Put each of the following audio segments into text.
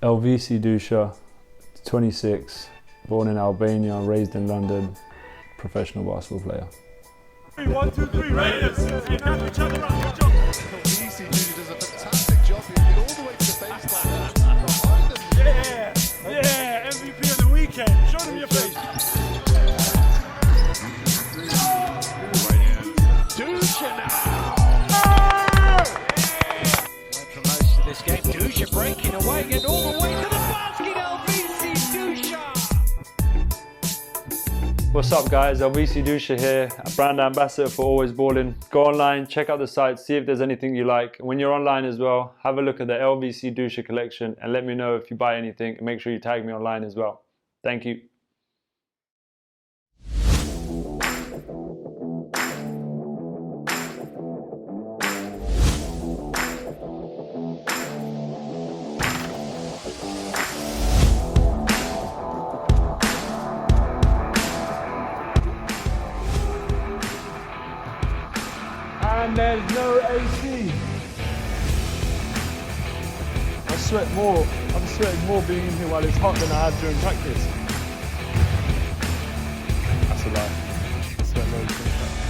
LVC Documentary, 26, born in Albania, raised in London, professional basketball player. 1, 2, 3, Raiders! LVC does a fantastic job here. Get all the way to the baseline. Behind them. Yeah, MVP of the weekend. Show them your face. Right hand. Dusha now. For most of this game, Dusha breaking away, getting all the way to the basket. LVC Dusha. What's up guys, LVC Documentary here, a brand ambassador for Always Ballin'. Go online, check out the site, see if there's anything you like. And when you're online as well, have a look at the LVC Documentary collection and let me know if you buy anything, and make sure you tag me online as well. Thank you. And there's no AC. I'm sweating more being in here while it's hot than I have during practice. That's a lie. I sweat loads during practice.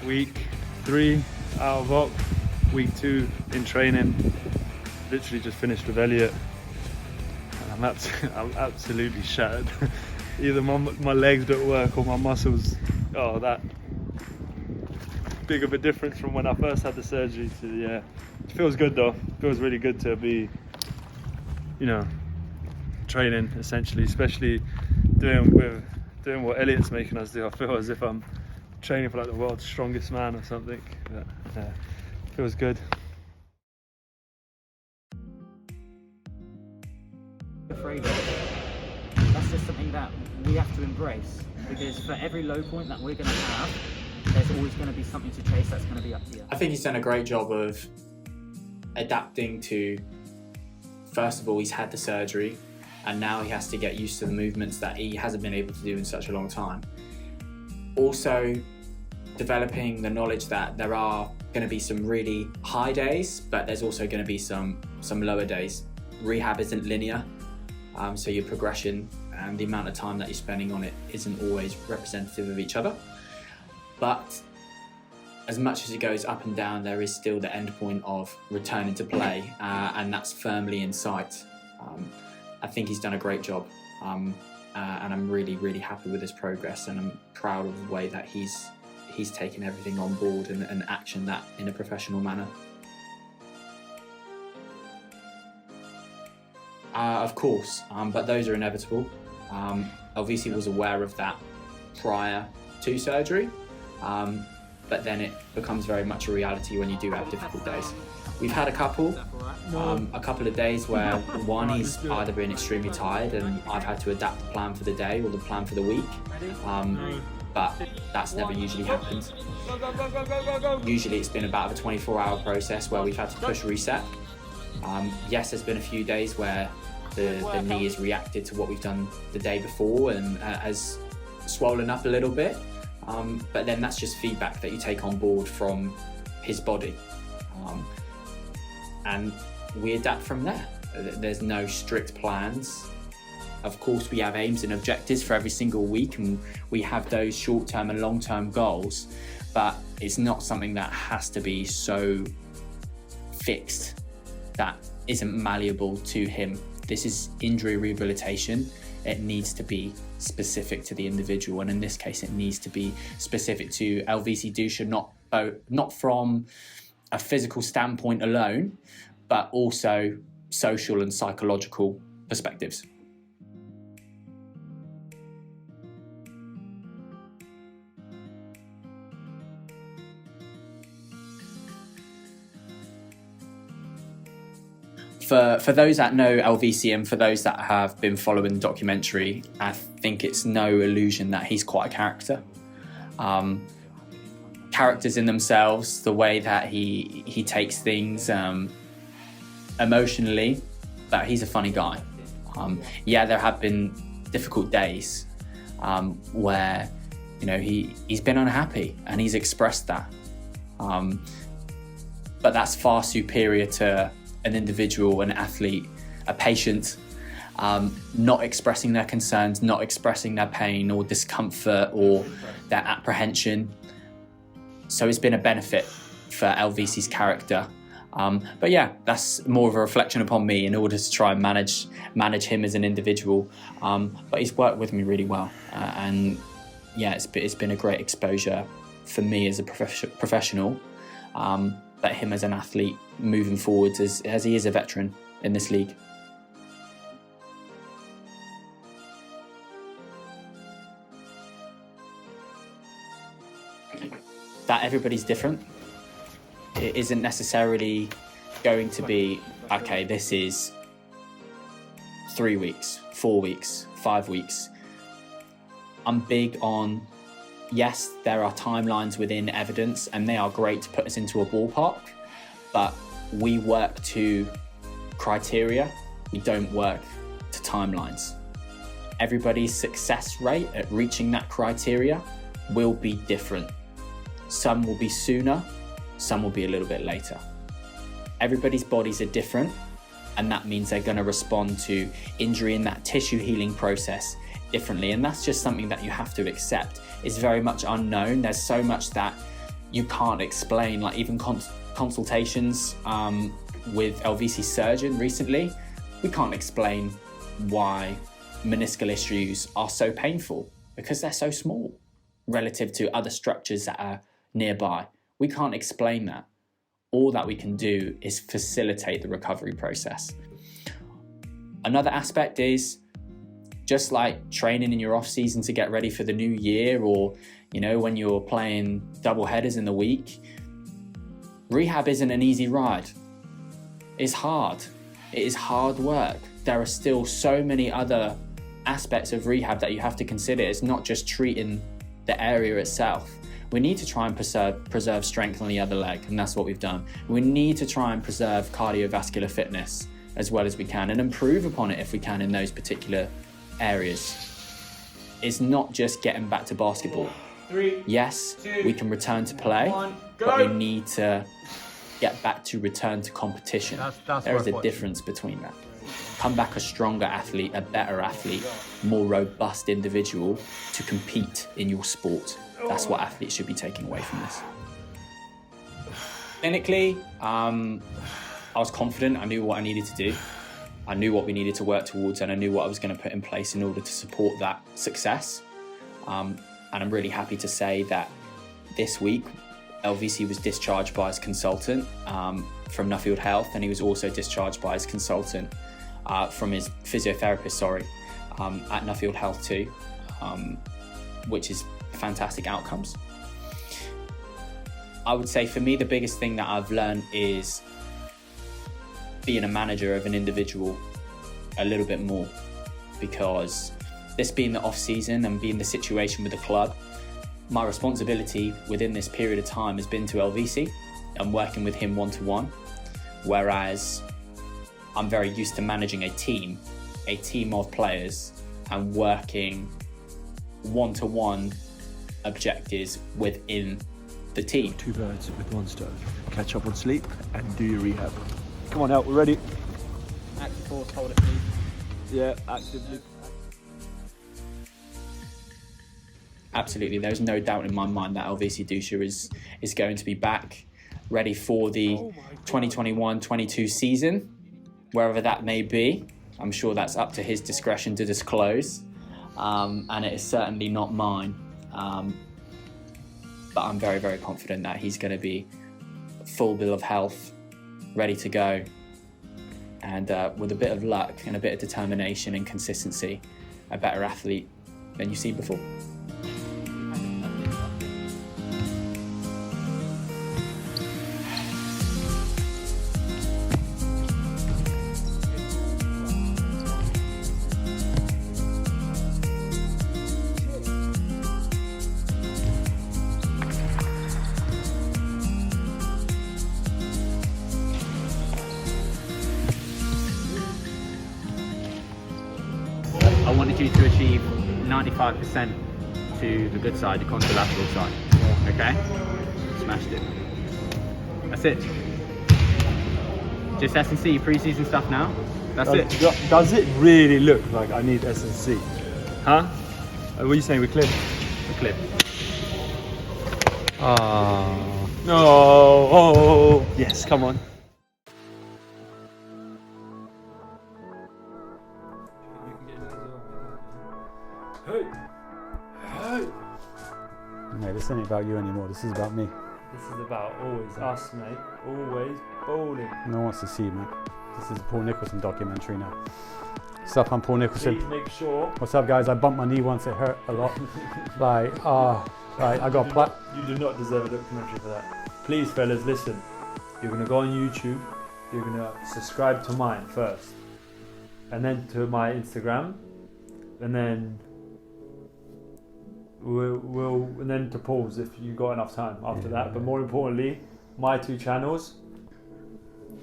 Week 3 out of op, week 2 in training. Literally just finished with Elliot and I'm absolutely shattered. Either my legs don't work or my muscles are that big of a difference from when I first had the surgery to, yeah. It feels good though, it feels really good to be, you know, training essentially, especially doing what Elliot's making us do. I feel as if I'm training for like the world's strongest man or something. But, yeah, feels good. Afraid of. That's just something that we have to embrace, because for every low point that we're going to have, there's always going to be something to chase that's going to be up to you. I think he's done a great job of adapting to, first of all, he's had the surgery and now he has to get used to the movements that he hasn't been able to do in such a long time. Also, developing the knowledge that there are going to be some really high days, but there's also going to be some lower days. Rehab isn't linear, so your progression and the amount of time that you're spending on it isn't always representative of each other. But as much as it goes up and down, there is still the end point of returning to play, and that's firmly in sight. I think he's done a great job, and I'm really, really happy with his progress, and I'm proud of the way that he's taken everything on board and actioned that in a professional manner. Of course, but those are inevitable. LVC was aware of that prior to surgery, but then it becomes very much a reality when you do have difficult days. We've had a couple of days where one, he's either been extremely tired and I've had to adapt the plan for the day or the plan for the week, but that's never usually happened. Usually it's been about a 24-hour process where we've had to push reset. Yes, there's been a few days where the knee has reacted to what we've done the day before and has swollen up a little bit, but then that's just feedback that you take on board from his body. And we adapt from there. There's no strict plans. Of course, we have aims and objectives for every single week, and we have those short-term and long-term goals, but it's not something that has to be so fixed that isn't malleable to him. This is injury rehabilitation. It needs to be specific to the individual, and in this case, it needs to be specific to LVC Documentary, not from a physical standpoint alone, but also social and psychological perspectives. For those that know LVC and for those that have been following the documentary, I think it's no illusion that he's quite a character. Characters in themselves, the way that he takes things emotionally, that he's a funny guy. Yeah, there have been difficult days where, you know, he's been unhappy and he's expressed that. But that's far superior to an individual, an athlete, a patient, not expressing their concerns, not expressing their pain or discomfort or their apprehension. So it's been a benefit for LVC's character. But yeah, that's more of a reflection upon me in order to try and manage him as an individual. But he's worked with me really well. And yeah, it's been a great exposure for me as a professional, but him as an athlete moving forwards as he is a veteran in this league. That everybody's different. It isn't necessarily going to be, okay, this is 3 weeks, 4 weeks, 5 weeks. I'm big on, yes, there are timelines within evidence and they are great to put us into a ballpark, but we work to criteria, we don't work to timelines. Everybody's success rate at reaching that criteria will be different. Some will be sooner, some will be a little bit later. Everybody's bodies are different, and that means they're going to respond to injury in that tissue healing process differently, and that's just something that you have to accept. It's very much unknown. There's so much that you can't explain, like even consultations with LVC surgeon recently, we can't explain why meniscal issues are so painful because they're so small relative to other structures that are nearby. We can't explain that. All that we can do is facilitate the recovery process. Another aspect is just like training in your off season to get ready for the new year, or, you know, when you're playing double headers in the week, rehab isn't an easy ride. It's hard. It is hard work. There are still so many other aspects of rehab that you have to consider. It's not just treating the area itself. We need to try and preserve strength on the other leg, and that's what we've done. We need to try and preserve cardiovascular fitness as well as we can and improve upon it if we can in those particular areas. It's not just getting back to basketball. 3, Yes, 2, we can return to play, 1, but we go! need to get back to return to competition. That's There is a worth difference between that. Come back a stronger athlete, a better athlete, more robust individual to compete in your sport. That's what athletes should be taking away from this. Clinically, I was confident. I knew what I needed to do. I knew what we needed to work towards, and I knew what I was going to put in place in order to support that success. And I'm really happy to say that this week, LVC was discharged by his consultant from Nuffield Health, and he was also discharged by his consultant from his physiotherapist, at Nuffield Health too, which is fantastic outcomes. I would say for me, the biggest thing that I've learned is being a manager of an individual a little bit more, because this being the off season and being the situation with the club, my responsibility within this period of time has been to LVC and working with him one-to-one, whereas I'm very used to managing a team of players and working one-to-one objectives within the team. Two birds with one stone. Catch up on sleep and do your rehab. Come on out, we're ready. Active force, hold it, please. Yeah, actively. Absolutely, there's no doubt in my mind that LVC Dusha is going to be back, ready for the 2021-22 season, wherever that may be. I'm sure that's up to his discretion to disclose, and it is certainly not mine. But I'm very, very confident that he's going to be full bill of health, ready to go, and with a bit of luck and a bit of determination and consistency, a better athlete than you've seen before. wanted you to achieve 95% to the good side, the contralateral side. Okay? Smashed it. That's it. Just S&C pre-season stuff now. That's it. Does it really look like I need S&C? Huh? What are you saying with Cliff? The clip. Oh. No. Oh. Yes, come on. Hey. Hey. Mate, this ain't about you anymore. This is about me. This is about always us, mate. Always bowling. No one wants to see, mate. This is a Paul Nicholson documentary now. What's up, I'm Paul Nicholson. Please make sure. What's up, guys? I bumped my knee once. It hurt a lot. I got You do not deserve a documentary for that. Please, fellas, listen. You're gonna go on YouTube. You're gonna subscribe to mine first, and then to my Instagram, and then and then to Paul's if you got enough time after that. But more importantly, my 2 channels,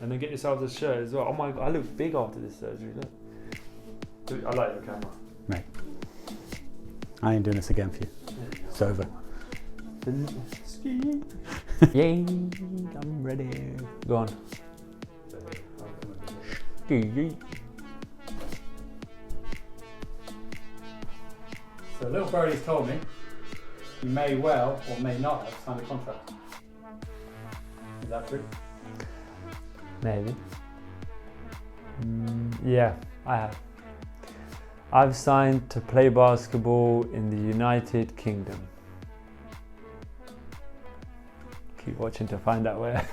and then get yourself a shirt as well. Oh my god, I look big after this surgery. Look. Dude, I like your camera. Mate, I ain't doing this again for you. It's over. Yay, I'm ready. Go on. So little birdie's told me you may well or may not have signed a contract. Is that true? Maybe. Yeah, I have. I've signed to play basketball in the United Kingdom. Keep watching to find out where.